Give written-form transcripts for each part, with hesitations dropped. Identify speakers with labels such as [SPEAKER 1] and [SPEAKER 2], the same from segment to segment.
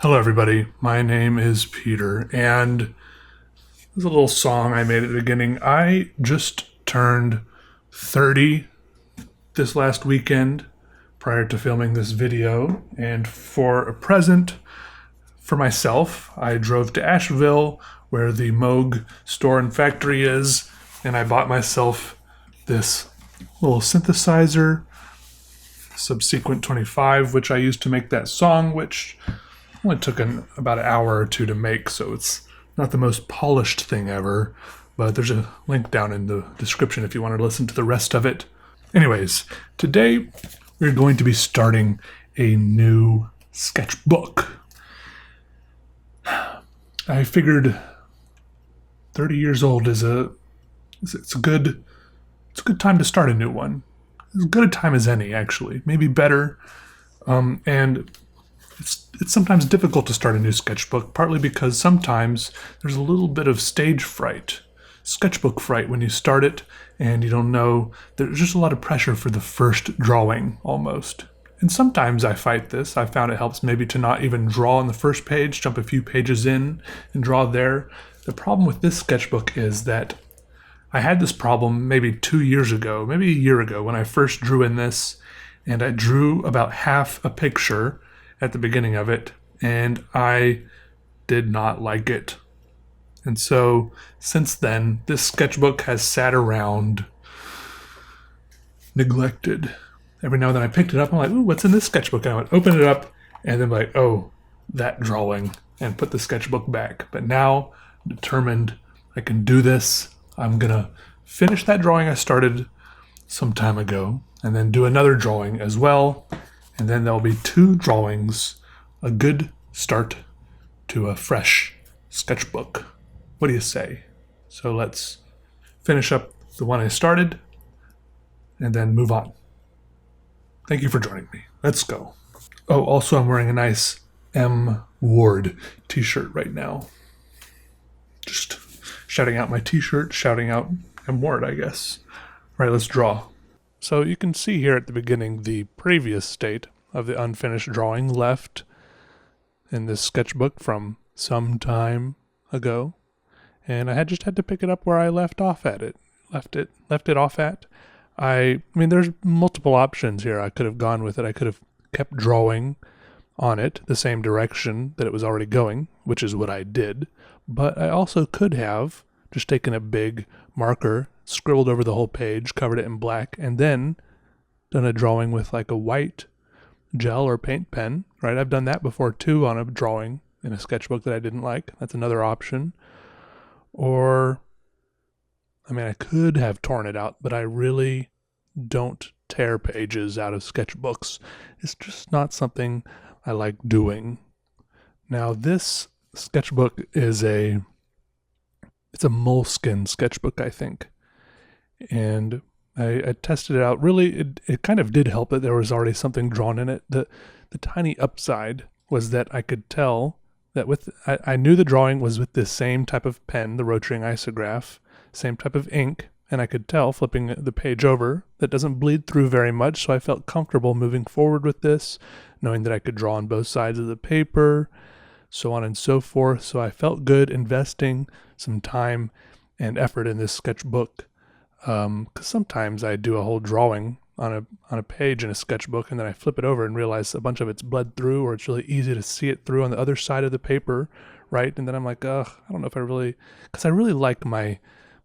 [SPEAKER 1] Hello, everybody. My name is Peter, and there's a little song I made at the beginning. I just turned 30 this last weekend prior to filming this video, and for a present for myself, I drove to Asheville, where the Moog store and factory is, and I bought myself this little synthesizer, Subsequent 25, which I used to make that song, which only took about an hour or two to make, so it's not the most polished thing ever, but there's a link down in the description if you want to listen to the rest of it. Anyways, today we're going to be starting a new sketchbook. I figured 30 years old is a good time to start a new one. As good a time as any, actually, maybe better. And it's sometimes difficult to start a new sketchbook, partly because sometimes there's a little bit of stage fright, sketchbook fright when you start it, and you don't know. There's just a lot of pressure for the first drawing, almost. And sometimes I fight this. I found it helps maybe to not even draw on the first page, jump a few pages in and draw there. The problem with this sketchbook is that I had this problem maybe 2 years ago, maybe a year ago, when I first drew in this, and I drew about half a picture at the beginning of it, and I did not like it. And so since then, this sketchbook has sat around neglected. Every now and then I picked it up, I'm like, ooh, what's in this sketchbook? And I would open it up, and then like, oh, that drawing, and put the sketchbook back. But now, I'm determined I can do this. I'm gonna finish that drawing I started some time ago, and then do another drawing as well, and then there'll be 2 drawings, a good start to a fresh sketchbook. What do you say? So let's finish up the one I started, and then move on. Thank you for joining me. Let's go. Oh, also I'm wearing a nice M. Ward t-shirt right now. Just shouting out my t-shirt, shouting out M. Ward, I guess. All right, let's draw. So you can see here at the beginning the previous state of the unfinished drawing left in this sketchbook from some time ago. And I just had to pick it up where I left it off at. I mean, there's multiple options here. I could have gone with it. I could have kept drawing on it the same direction that it was already going, which is what I did. But I also could have just taken a big marker, scribbled over the whole page, covered it in black, and then done a drawing with like a white gel or paint pen, right? I've done that before too on a drawing in a sketchbook that I didn't like. That's another option. Or, I mean, I could have torn it out, but I really don't tear pages out of sketchbooks. It's just not something I like doing. Now, this sketchbook is it's a Moleskine sketchbook, I think. And I tested it out. Really, it kind of did help that there was already something drawn in it. The tiny upside was that I could tell that I knew the drawing was with this same type of pen, the Rotring Isograph, same type of ink, and I could tell flipping the page over that doesn't bleed through very much, so I felt comfortable moving forward with this, knowing that I could draw on both sides of the paper, so on and so forth. So I felt good investing some time and effort in this sketchbook. Because sometimes I do a whole drawing on a page in a sketchbook, and then I flip it over and realize a bunch of it's bled through, or it's really easy to see it through on the other side of the paper, right? And then I'm like, ugh, I don't know if I really, because I really like my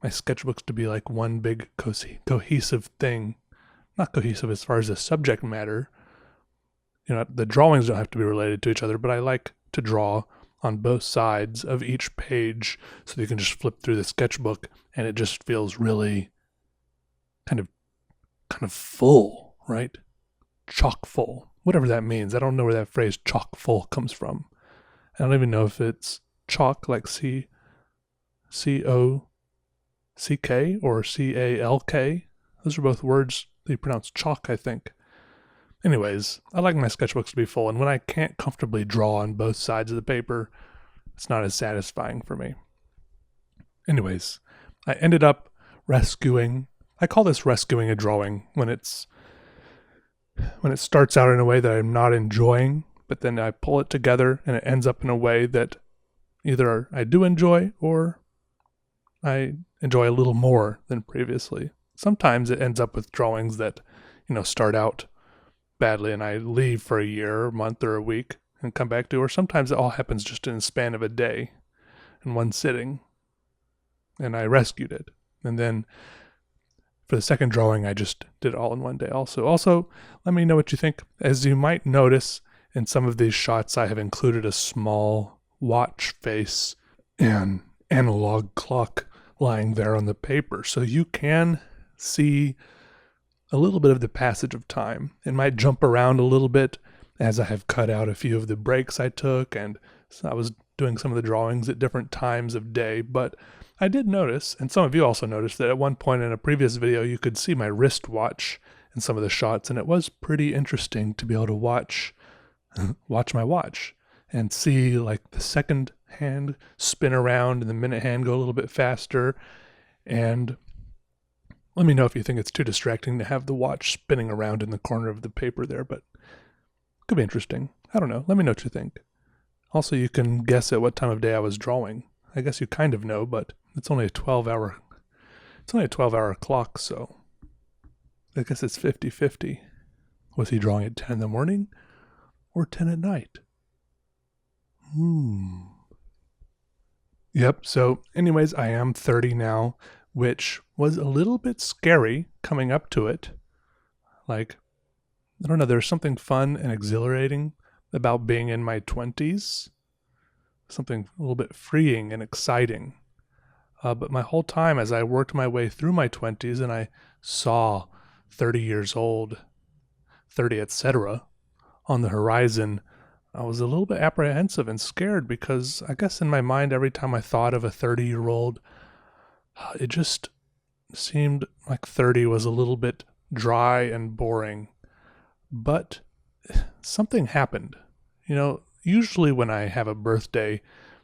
[SPEAKER 1] sketchbooks to be like one big cohesive thing. Not cohesive as far as the subject matter. You know, the drawings don't have to be related to each other, but I like to draw on both sides of each page so that you can just flip through the sketchbook and it just feels really kind of full, right? Chock full, whatever that means. I don't know where that phrase chock full comes from. I don't even know if it's chalk like C-O-C-K or C-A-L-K. Those are both words that you pronounce chalk, I think. Anyways, I like my sketchbooks to be full, and when I can't comfortably draw on both sides of the paper, it's not as satisfying for me. Anyways, I ended up rescuing. I call this rescuing a drawing when it starts out in a way that I'm not enjoying, but then I pull it together and it ends up in a way that either I do enjoy or I enjoy a little more than previously. Sometimes it ends up with drawings that, start out badly and I leave for a year, a month, or a week and come back to, or sometimes it all happens just in the span of a day in one sitting and I rescued it. And then for the second drawing, I just did it all in one day also. Also, let me know what you think. As you might notice in some of these shots, I have included a small watch face and analog clock lying there on the paper. So you can see a little bit of the passage of time. It might jump around a little bit as I have cut out a few of the breaks I took, and so I was doing some of the drawings at different times of day, but I did notice, and some of you also noticed, that at one point in a previous video you could see my wristwatch in some of the shots, and it was pretty interesting to be able to watch my watch and see like the second hand spin around and the minute hand go a little bit faster. And let me know if you think it's too distracting to have the watch spinning around in the corner of the paper there, but it could be interesting. I don't know. Let me know what you think. Also, you can guess at what time of day I was drawing. I guess you kind of know, but it's only a 12-hour clock, so I guess it's 50-50. Was he drawing at 10 in the morning or 10 at night? Yep, so anyways, I am 30 now, which was a little bit scary coming up to it. Like, I don't know, there's something fun and exhilarating about being in my 20s. Something a little bit freeing and exciting. But my whole time as I worked my way through my 20s and I saw 30 years old, 30 etc. on the horizon, I was a little bit apprehensive and scared because I guess in my mind every time I thought of a 30-year-old, it just seemed like 30 was a little bit dry and boring. But something happened. Usually when I have a birthday,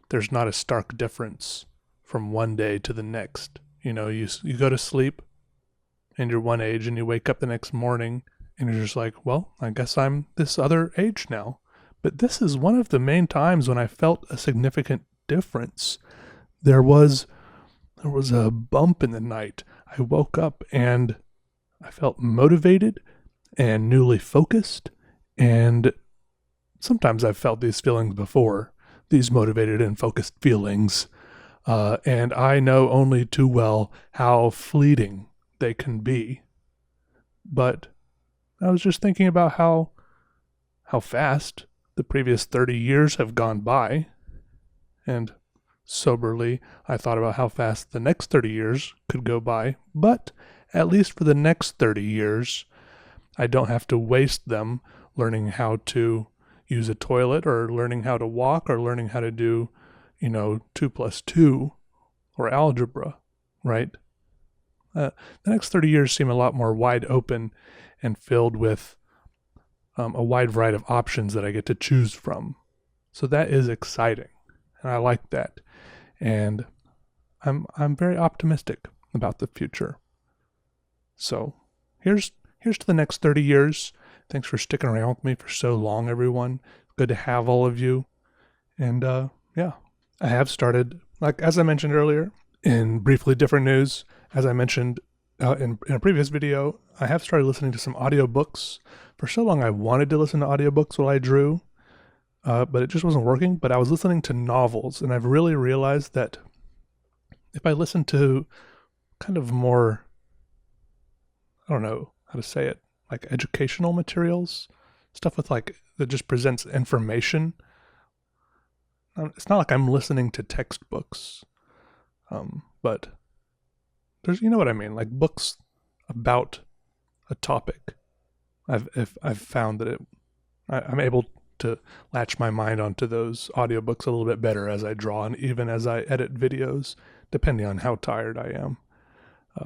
[SPEAKER 1] there's not a stark difference from one day to the next. You go to sleep and you're one age and you wake up the next morning and you're just like, well, I guess I'm this other age now. But this is one of the main times when I felt a significant difference. There was a bump in the night. I woke up and I felt motivated and newly focused, and sometimes I've felt these feelings before, these motivated and focused feelings, and I know only too well how fleeting they can be. But I was just thinking about how fast the previous 30 years have gone by, and soberly I thought about how fast the next 30 years could go by, but at least for the next 30 years, I don't have to waste them learning how to use a toilet or learning how to walk or learning how to do, 2 plus 2 or algebra, right? The next 30 years seem a lot more wide open and filled with a wide variety of options that I get to choose from. So that is exciting, and I like that. And I'm very optimistic about the future. So here's to the next 30 years. Thanks for sticking around with me for so long, everyone. Good to have all of you. And I have started, like as I mentioned earlier, in briefly different news, as I mentioned in a previous video, I have started listening to some audiobooks. For so long I wanted to listen to audiobooks while I drew, but it just wasn't working. But I was listening to novels, and I've really realized that if I listen to kind of more, I don't know how to say it, like educational materials, stuff with that just presents information. It's not like I'm listening to textbooks, but there's, you know what I mean, like books about a topic. I've found that I'm able to latch my mind onto those audiobooks a little bit better as I draw and even as I edit videos, depending on how tired I am.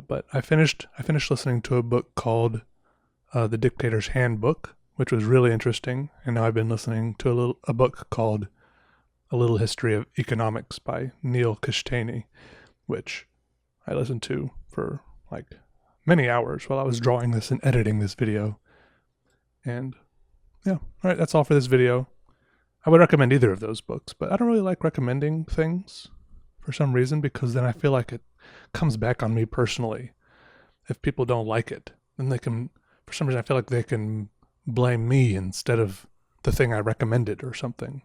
[SPEAKER 1] But I finished listening to a book called The Dictator's Handbook, which was really interesting. And now I've been listening to a book called A Little History of Economics by Niall Kishtainy, which I listened to for many hours while I was drawing this and editing this video. And yeah, all right, that's all for this video. I would recommend either of those books, but I don't really like recommending things for some reason, because then I feel like it comes back on me personally. If people don't like it, then they can, for some reason, I feel like they can blame me instead of the thing I recommended or something.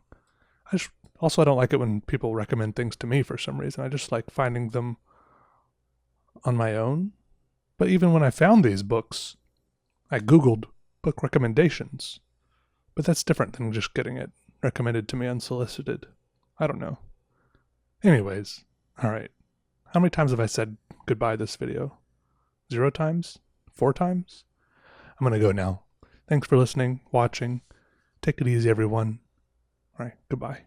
[SPEAKER 1] Also, I don't like it when people recommend things to me for some reason. I just like finding them on my own. But even when I found these books, I Googled book recommendations. But that's different than just getting it recommended to me unsolicited. I don't know. Anyways, alright. How many times have I said goodbye this video? 0 times? 4 times? I'm gonna go now. Thanks for listening, watching. Take it easy, everyone. Alright, goodbye.